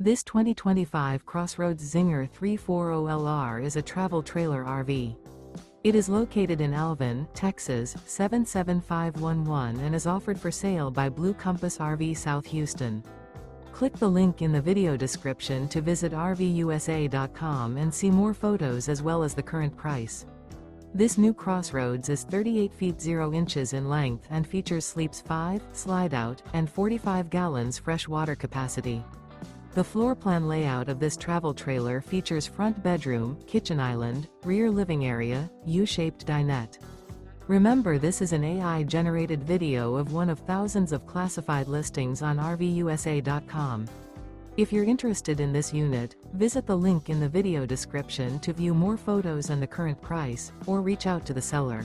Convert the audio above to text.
This 2025 CrossRoads Zinger 340LR is a travel trailer RV. It is located in Alvin, Texas, 77511 and is offered for sale by Blue Compass RV South Houston. Click the link in the video description to visit RVUSA.com and see more photos as well as the current price. This new CrossRoads is 38 feet 0 inches in length and features sleeps 5, slide-out, and 45 gallons fresh water capacity. The floor plan layout of this travel trailer features front bedroom, kitchen island, rear living area, U-shaped dinette. Remember, this is an AI-generated video of one of thousands of classified listings on RVUSA.com. If you're interested in this unit, visit the link in the video description to view more photos and the current price, or reach out to the seller.